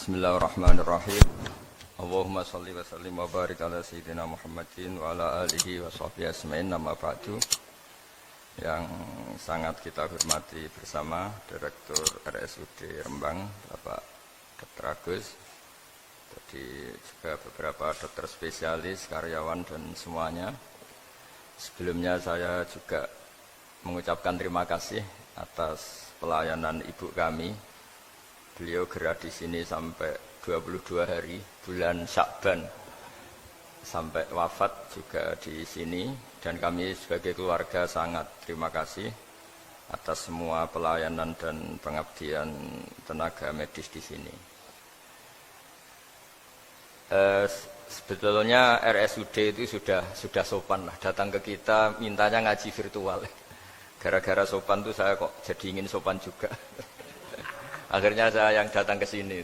Bismillahirrahmanirrahim. Allahumma salli wa sallim wa barik ala sayyidina Muhammadin wa ala alihi wa sahbihi asma'in, nama ba'du. Yang sangat kita hormati bersama Direktur RSUD Rembang, Bapak Dr. Agus. Tadi juga beberapa dokter spesialis, karyawan dan semuanya. Sebelumnya saya juga mengucapkan terima kasih atas pelayanan ibu kami. Beliau gerak di sini sampai 22 hari, bulan Syakban, sampai wafat juga di sini. Dan kami sebagai keluarga sangat terima kasih atas semua pelayanan dan pengabdian tenaga medis di sini. Sebetulnya RSUD itu sudah sopan lah, datang ke kita mintanya ngaji virtual. Gara-gara sopan tuh saya kok jadi ingin sopan juga. Akhirnya saya yang datang ke sini.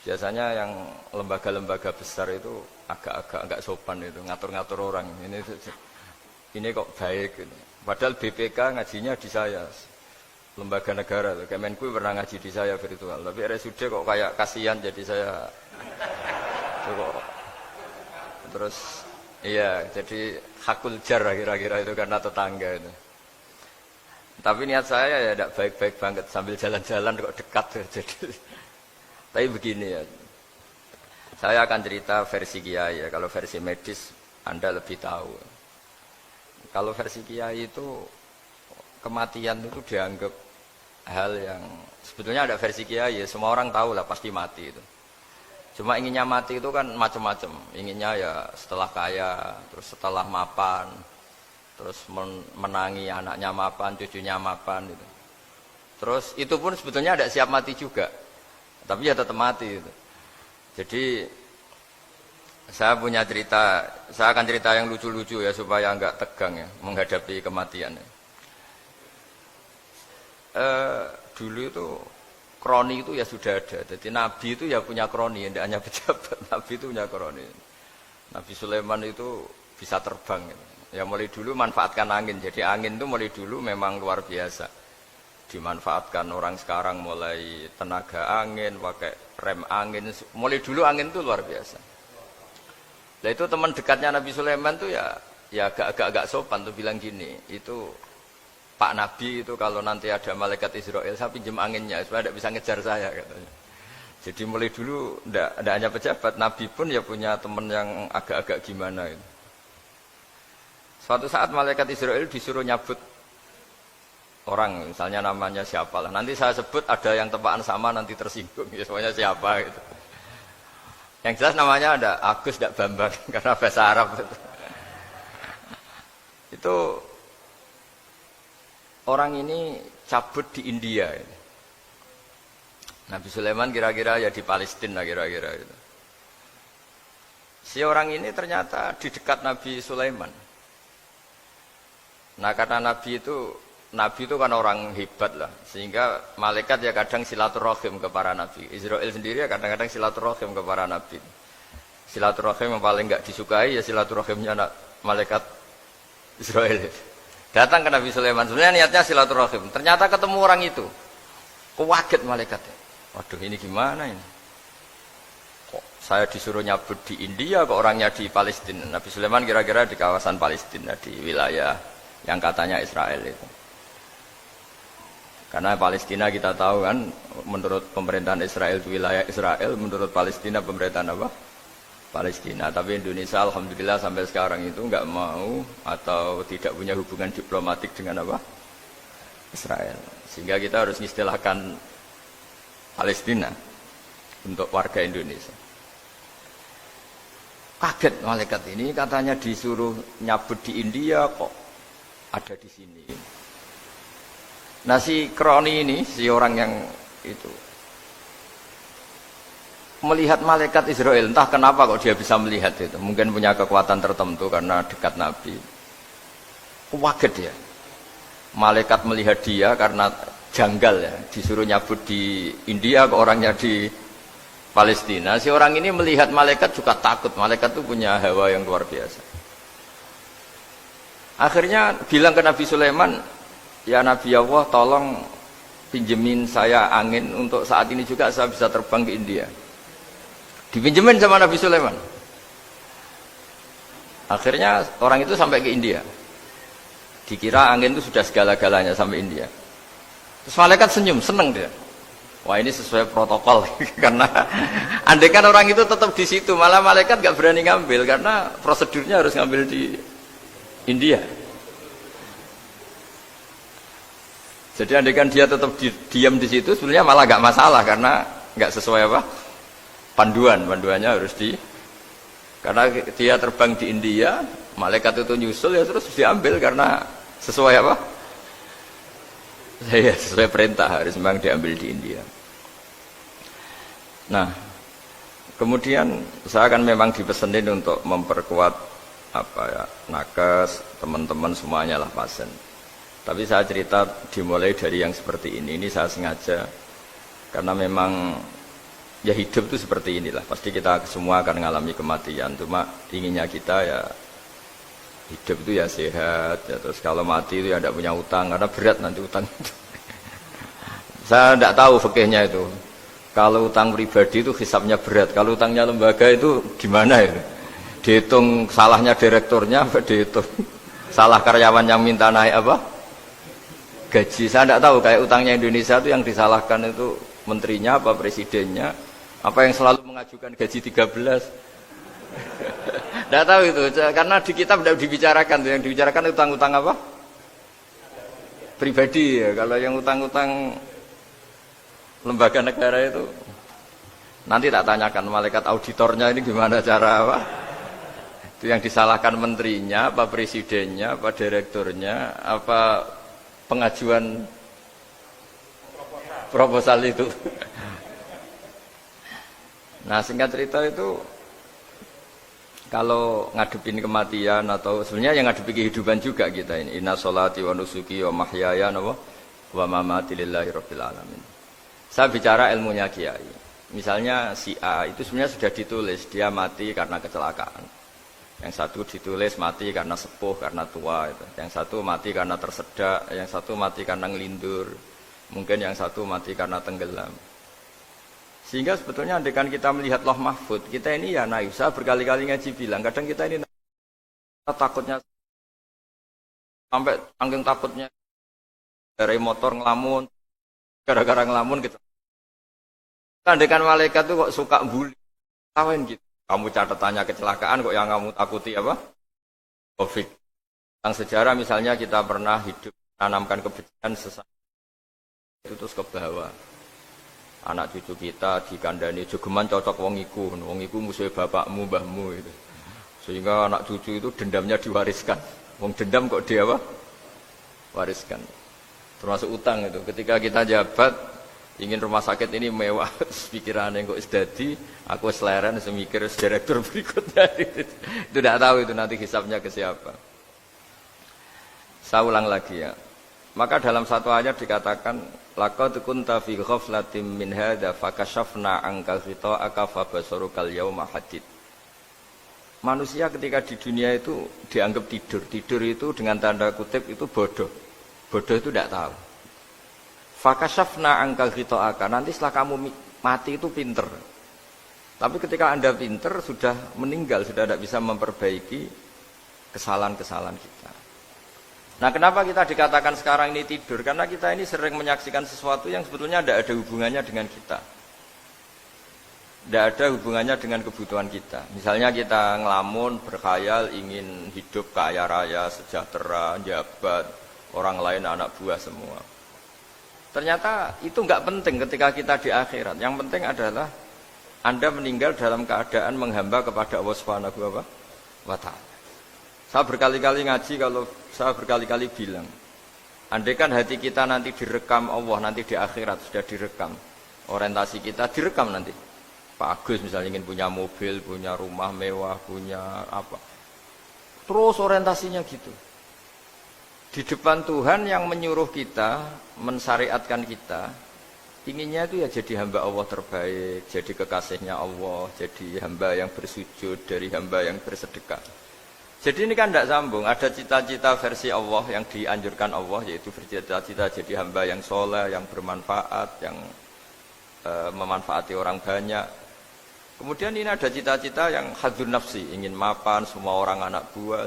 Biasanya yang lembaga-lembaga besar itu agak sopan itu, ngatur-ngatur orang. Ini kok baik. Gitu. Padahal BPK ngajinya di saya, lembaga negara. Kemenku pernah ngaji di saya virtual. Tapi RSUD kok kayak kasihan, jadi saya. Terus, iya, jadi hakul jar kira-kira itu karena tetangga itu. Tapi niat saya ya tidak baik-baik banget, sambil jalan-jalan kok dekat. Jadi, tapi begini ya, saya akan cerita versi kiai ya. Kalau versi medis Anda lebih tahu. Kalau versi kiai itu kematian itu dianggap hal yang sebetulnya ada versi kiai ya, semua orang tahu lah pasti mati itu. Cuma inginnya mati itu kan macam-macam. Inginnya ya setelah kaya, terus setelah mapan, terus menangi anaknya mapan, cucunya mapan gitu. Terus itu pun sebetulnya ada siap mati juga, tapi ya tetap mati gitu. Jadi saya punya cerita, saya akan cerita yang lucu-lucu ya supaya enggak tegang ya menghadapi kematian. Dulu itu kroni itu ya sudah ada. Jadi Nabi itu ya punya kroni, tidak hanya pejabat. Nabi itu punya kroni. Nabi Sulaiman itu bisa terbang gitu. Ya mulai dulu manfaatkan angin. Jadi angin itu mulai dulu memang luar biasa. Dimanfaatkan orang sekarang mulai tenaga angin, pakai rem angin. Mulai dulu angin itu luar biasa. Nah itu teman dekatnya Nabi Sulaiman tuh ya agak sopan tuh bilang gini, itu Pak Nabi itu kalau nanti ada malaikat Israel saya pinjam anginnya supaya tidak bisa ngejar saya katanya. Jadi mulai dulu tidak hanya pejabat, Nabi pun ya punya teman yang agak-agak gimana itu. Suatu saat malaikat Israel disuruh nyabut orang, misalnya namanya siapa lah. Nanti saya sebut ada yang tepaan sama nanti tersinggung, ya semuanya siapa gitu. Yang jelas namanya ada Agus tidak Bambang karena bahasa Arab itu. Itu orang ini cabut di India. Nabi Sulaiman kira-kira ya di Palestina kira-kira itu. Si orang ini ternyata di dekat Nabi Sulaiman. Nah karena Nabi itu kan orang hebat lah, sehingga malaikat ya kadang silaturahim ke para nabi. Israel sendiri ya kadang-kadang silaturahim ke para nabi. Silaturahim yang paling enggak disukai ya silaturahimnya malaikat Israel. Datang ke Nabi Sulaiman, sebenarnya niatnya silaturahim. Ternyata ketemu orang itu, kaget malaikatnya. Waduh ini gimana ini? Kok saya disuruh nyabut di India, kok orangnya di Palestina? Nabi Sulaiman kira-kira di kawasan Palestina, di wilayah yang katanya Israel itu. Karena Palestina kita tahu kan, menurut pemerintahan Israel itu wilayah Israel, menurut Palestina pemerintahan apa? Palestina. Tapi Indonesia alhamdulillah sampai sekarang itu enggak mau atau tidak punya hubungan diplomatik dengan apa? Israel. Sehingga kita harus mengistilahkan Palestina untuk warga Indonesia. Kaget malaikat ini, katanya disuruh nyabut di India kok ada di sini. Nah si kroni ini, si orang yang itu melihat malaikat Israel, entah kenapa kok dia bisa melihat itu. Mungkin punya kekuatan tertentu karena dekat Nabi. Kaget ya. Malaikat melihat dia karena janggal ya, disuruh nyabut di India kok orangnya di Palestina. Si orang ini melihat malaikat juga takut. Malaikat itu punya hawa yang luar biasa. Akhirnya bilang ke Nabi Sulaiman, ya Nabi Allah tolong pinjemin saya angin untuk saat ini juga saya bisa terbang ke India. Dipinjemin sama Nabi Sulaiman. Akhirnya orang itu sampai ke India. Dikira angin itu sudah segala-galanya sampai India. Terus malaikat senyum, seneng dia. Wah ini sesuai protokol karena andai kan orang itu tetap di situ, malah malaikat gak berani ngambil karena prosedurnya harus ngambil di India. Jadi andai kan dia tetap diam di situ, sebenarnya malah gak masalah karena gak sesuai apa panduannya harus karena dia terbang di India, malaikat itu nyusul ya terus diambil karena sesuai apa? Saya sesuai perintah harus memang diambil di India. Nah, kemudian saya akan memang dipesenin untuk memperkuat apa ya nakes teman-teman semuanya lah pasien. Tapi saya cerita dimulai dari yang seperti ini saya sengaja karena memang ya hidup itu seperti inilah. Pasti kita semua akan mengalami kematian. Cuma inginnya kita ya hidup itu ya sehat. Ya, terus kalau mati itu ya tidak punya utang karena berat nanti utang itu. Saya tidak tahu fikihnya itu. Kalau utang pribadi itu hisabnya berat. Kalau utangnya lembaga itu gimana ya? Dihitung salahnya direkturnya, apa dihitung salah karyawan yang minta naik apa? Gaji. Saya tidak tahu kayak utangnya Indonesia itu yang disalahkan itu menterinya apa presidennya? Apa yang selalu mengajukan gaji 13? Tidak tahu itu. Karena di kitab tidak dibicarakan. Yang dibicarakan utang-utang apa? Pribadi ya. Kalau yang utang-utang lembaga negara itu nanti tak tanyakan malaikat auditornya ini gimana cara apa itu yang disalahkan menterinya apa presidennya apa direkturnya apa pengajuan proposal itu. Nah singkat cerita itu kalau ngadepin kematian atau sebenarnya yang ngadepi kehidupan juga kita ini inna sholati wa nusuki wa mahyaya wa mamati lillahi rabbil alamin. Saya bicara ilmunya kiai. Misalnya si A itu sebenarnya sudah ditulis dia mati karena kecelakaan. Yang satu ditulis mati karena sepuh, karena tua. Itu. Yang satu mati karena tersedak, yang satu mati karena ngelindur. Mungkin yang satu mati karena tenggelam. Sehingga sebetulnya andaikan kita melihat Loh Mahfud, kita ini ya naif. Saya berkali-kali ngaji bilang, kadang kita ini takutnya sampai angking takutnya dari motor ngelamun, gara-gara ngelamun gitu. Andaikan malaikat itu kok suka bully, tawain gitu. Kamu catatannya kecelakaan kok yang kamu takuti apa? Covid. Yang sejarah misalnya kita pernah hidup menanamkan kebencian sesama itu terus ke bawah. Anak cucu kita dikandani jogeman cocok wong iku musuh bapakmu, mbahmu itu. Sehingga anak cucu itu dendamnya diwariskan. Wong dendam kok dia apa? Wariskan. Termasuk utang itu. Ketika kita jabat ingin rumah sakit ini mewah, pikirannya kok isdadi, aku seleren, semikir direktur berikutnya. Itu tidak tahu itu nanti hisapnya ke siapa. Saya ulang lagi ya. Maka dalam satu ayat dikatakan, laqad kunta fi ghaflatin min hadza fakashafna anka ghita'aka fabasarukal yauma hadid. Manusia ketika di dunia itu dianggap tidur. Tidur itu dengan tanda kutip itu bodoh. Bodoh itu tidak tahu. Fakashafna angkal ghita'aka, nanti setelah kamu mati itu pinter. Tapi ketika Anda pinter sudah meninggal, sudah tidak bisa memperbaiki kesalahan-kesalahan kita. Nah kenapa kita dikatakan sekarang ini tidur? Karena kita ini sering menyaksikan sesuatu yang sebetulnya tidak ada hubungannya dengan kita. Tidak ada hubungannya dengan kebutuhan kita. Misalnya kita ngelamun, berkhayal, ingin hidup kaya raya, sejahtera, jabat, orang lain anak buah semua. Ternyata itu nggak penting ketika kita di akhirat. Yang penting adalah Anda meninggal dalam keadaan menghamba kepada Allah Subhanahu wa Ta'ala. Saya berkali-kali ngaji, kalau saya berkali-kali bilang, andaikan hati kita nanti direkam Allah, nanti di akhirat sudah direkam, orientasi kita direkam nanti. Pak Agus misalnya ingin punya mobil, punya rumah mewah, punya apa, terus orientasinya gitu. Di depan Tuhan yang menyuruh kita, mensyariatkan kita, inginnya itu ya jadi hamba Allah terbaik, jadi kekasihnya Allah, jadi hamba yang bersujud, dari hamba yang bersedekah. Jadi ini kan tidak sambung. Ada cita-cita versi Allah yang dianjurkan Allah, yaitu bercita-cita jadi hamba yang soleh, yang bermanfaat, yang memanfaati orang banyak. Kemudian ini ada cita-cita yang hadzun nafsi, ingin mapan semua orang anak buah.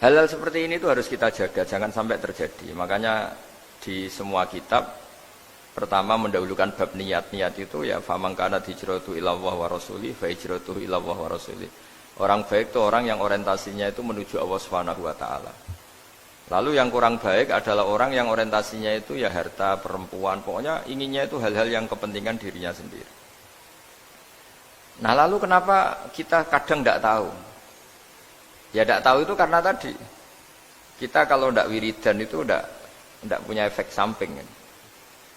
Hal-hal seperti ini itu harus kita jaga, jangan sampai terjadi. Makanya di semua kitab pertama mendahulukan bab niat. Niat itu ya faman kana hijratuhu ila Allah wa rasuli fa hijratuhu ila Allah wa rasuli. Orang baik itu orang yang orientasinya itu menuju Allah Subhanahu wa taala. Lalu yang kurang baik adalah orang yang orientasinya itu ya harta, perempuan, pokoknya inginnya itu hal-hal yang kepentingan dirinya sendiri. Nah, lalu kenapa kita kadang tidak tahu? Ya tidak tahu itu karena tadi kita kalau tidak wiridan itu tidak punya efek samping.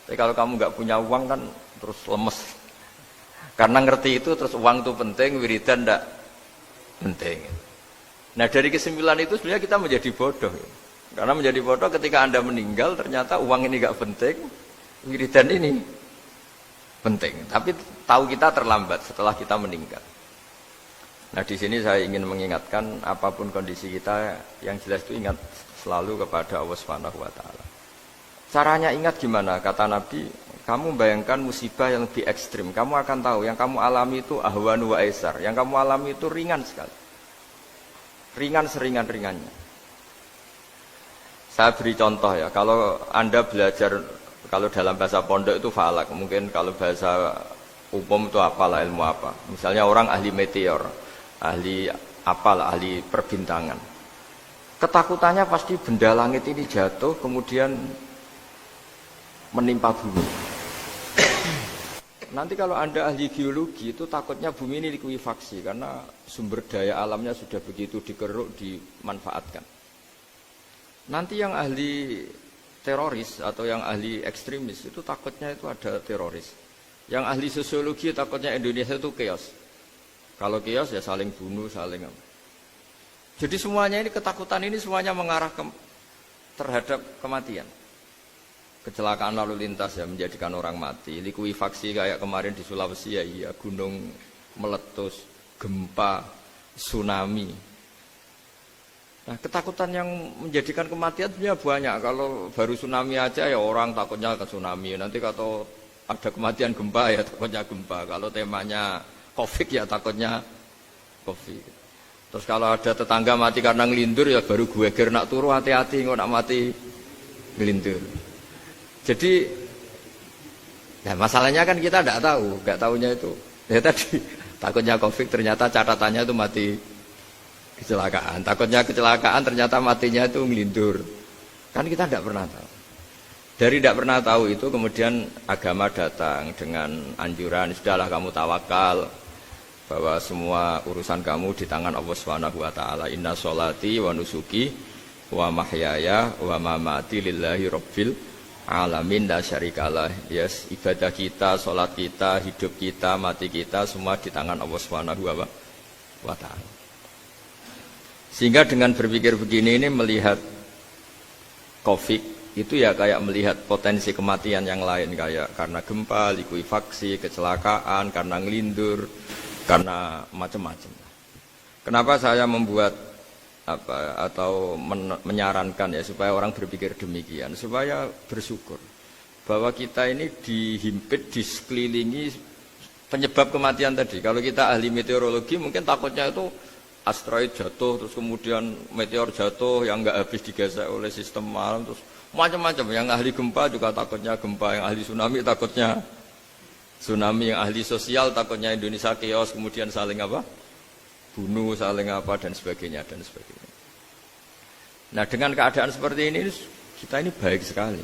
Tapi kalau kamu nggak punya uang kan terus lemes. Karena ngerti itu terus uang itu penting, wiridan tidak penting. Nah dari kesimpulan itu sebenarnya kita menjadi bodoh. Karena menjadi bodoh ketika Anda meninggal ternyata uang ini nggak penting, wiridan ini penting. Tapi tahu kita terlambat setelah kita meninggal. Nah di sini saya ingin mengingatkan apapun kondisi kita yang jelas itu ingat selalu kepada Allah Subhanahu wa taala. Caranya ingat gimana? Kata Nabi, kamu bayangkan musibah yang lebih ekstrim, kamu akan tahu yang kamu alami itu ahwanu wa aisar, yang kamu alami itu ringan sekali. Ringan seringan-ringannya. Saya beri contoh ya, kalau Anda belajar, kalau dalam bahasa pondok itu falak, mungkin kalau bahasa umum itu apalah, ilmu apa. Misalnya orang ahli meteor, ahli apalah, ahli perbintangan. Ketakutannya pasti benda langit ini jatuh, kemudian menimpa bumi. Nanti kalau Anda ahli geologi itu takutnya bumi ini likuifaksi karena sumber daya alamnya sudah begitu dikeruk, dimanfaatkan. Nanti yang ahli teroris atau yang ahli ekstremis itu takutnya itu ada teroris. Yang ahli sosiologi takutnya Indonesia itu chaos. Kalau chaos ya saling bunuh, saling apa. Jadi semuanya ini ketakutan ini semuanya mengarah terhadap kematian. Kecelakaan lalu lintas ya menjadikan orang mati, likuifaksi kayak kemarin di Sulawesi ya iya, gunung meletus, gempa, tsunami. Nah ketakutan yang menjadikan kematian sebenarnya banyak. Kalau baru tsunami aja ya orang takutnya ke tsunami. Nanti kalau ada kematian gempa ya takutnya gempa. Kalau temanya Covid ya takutnya Covid. Terus kalau ada tetangga mati karena ngelindur ya baru gue nak turu hati-hati nggak nak mati ngelindur. Jadi, ya masalahnya kan kita tidak tahu, nggak tahunya itu. Ya tadi takutnya Covid ternyata catatannya itu mati kecelakaan. Takutnya kecelakaan ternyata matinya itu ngelindur. Kan kita tidak pernah tahu. Dari tidak pernah tahu itu kemudian agama datang dengan anjuran sudahlah kamu tawakal bahwa semua urusan kamu di tangan Allah Subhanahu wa taala. Inna sholati wa nusuki wa mahyaya wa mamati lillahi rabbil alamin la syarikalah. Yes, ibadah kita, sholat kita, hidup kita, mati kita semua di tangan Allah Subhanahu wa taala. Sehingga dengan berpikir begini ini melihat Covid itu ya kayak melihat potensi kematian yang lain kayak karena gempa, likuifaksi, kecelakaan, karena ngelindur, karena macam-macam. Kenapa saya membuat atau menyarankan ya supaya orang berpikir demikian, supaya bersyukur bahwa kita ini dihimpit, disekelilingi penyebab kematian tadi. Kalau kita ahli meteorologi mungkin takutnya itu asteroid jatuh, terus kemudian meteor jatuh yang nggak habis digesek oleh sistem alam, terus macam-macam. Yang ahli gempa juga takutnya gempa, yang ahli tsunami takutnya tsunami, yang ahli sosial takutnya Indonesia chaos, kemudian saling apa? Bunuh, saling apa dan sebagainya dan sebagainya. Nah dengan keadaan seperti ini kita ini baik sekali.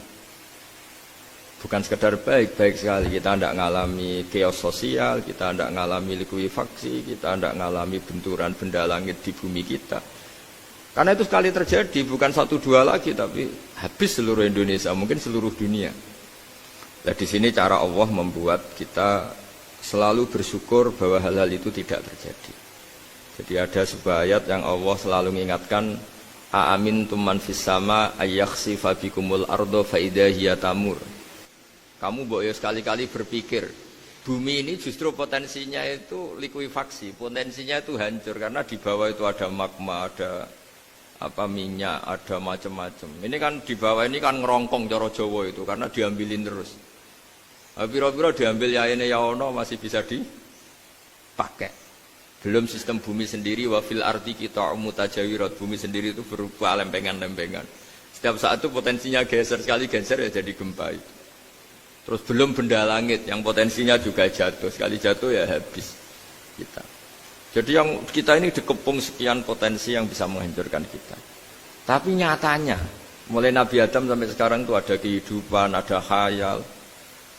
Bukan sekedar baik, baik sekali. Kita tidak mengalami chaos sosial, kita tidak mengalami likuifaksi, kita tidak mengalami benturan benda langit di bumi kita. Karena itu sekali terjadi, bukan 1-2 lagi, tapi habis seluruh Indonesia, mungkin seluruh dunia. Nah di sini cara Allah membuat kita selalu bersyukur bahwa hal-hal itu tidak terjadi. Jadi ada sebuah ayat yang Allah selalu mengingatkan, a'amintum man fis sama ayyakhsifa bikumul ardo fa idza hiya tamur. Kamu mbok ya sekali-kali berpikir Bumi ini justru potensinya itu likuifaksi, potensinya itu hancur karena di bawah itu ada magma, ada apa minyak, ada macam-macam. Ini kan di bawah ini kan ngerongkong cara Jawa itu karena diambilin terus. Piro-piro diambil ya ini ya ono masih bisa dipakai. Belum sistem bumi sendiri wafil arti kita mutajawirat, bumi sendiri itu berupa lempengan-lempengan. Setiap saat itu potensinya geser, sekali geser ya jadi gempa itu. Terus belum benda langit yang potensinya juga jatuh, sekali jatuh ya habis kita. Jadi yang kita ini dikepung sekian potensi yang bisa menghancurkan kita. Tapi nyatanya, mulai Nabi Adam sampai sekarang itu ada kehidupan, ada khayal.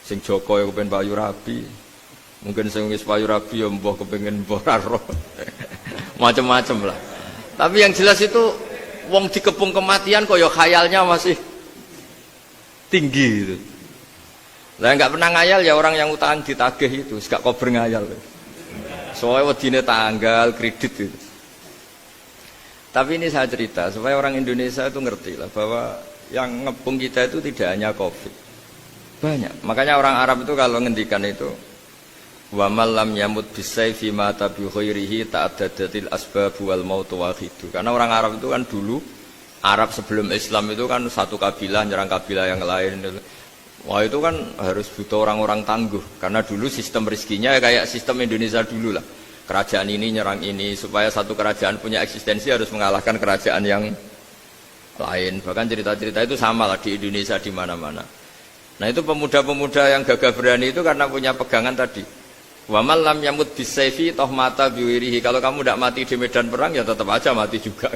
Sing Joko ya kepengen payu rabi, mungkin sing wis payu rabi ya mbah kepengen mbah ro. Macam-macam lah. Tapi yang jelas itu wong dikepung kematian kok ya khayalnya masih tinggi gitu. Lah enggak pernah ngayal ya orang yang utang ditagih itu, gak kober ngayal. Soalnya wedine tanggal kredit itu. Tapi ini saya cerita supaya orang Indonesia itu ngerti lah bahwa yang ngepung kita itu tidak hanya Covid. Banyak. Makanya orang Arab itu kalau ngendikan itu wa man lam yamut bisayfi mata bi khairihi ta'addadatil asbab wal maut wahidu. Karena orang Arab itu kan dulu Arab sebelum Islam itu kan satu kabilah nyerang kabilah yang lain. Wah itu kan harus butuh orang-orang tangguh karena dulu sistem rezekinya kayak sistem Indonesia dulu lah. Kerajaan ini nyerang ini supaya satu kerajaan punya eksistensi harus mengalahkan kerajaan yang lain. Bahkan cerita-cerita itu sama lah di Indonesia di mana-mana. Nah itu pemuda-pemuda yang gagah berani itu karena punya pegangan tadi. Wa man lam yamut bisayfi toh mata biwirihi. Kalau kamu tidak mati di medan perang ya tetap aja mati juga.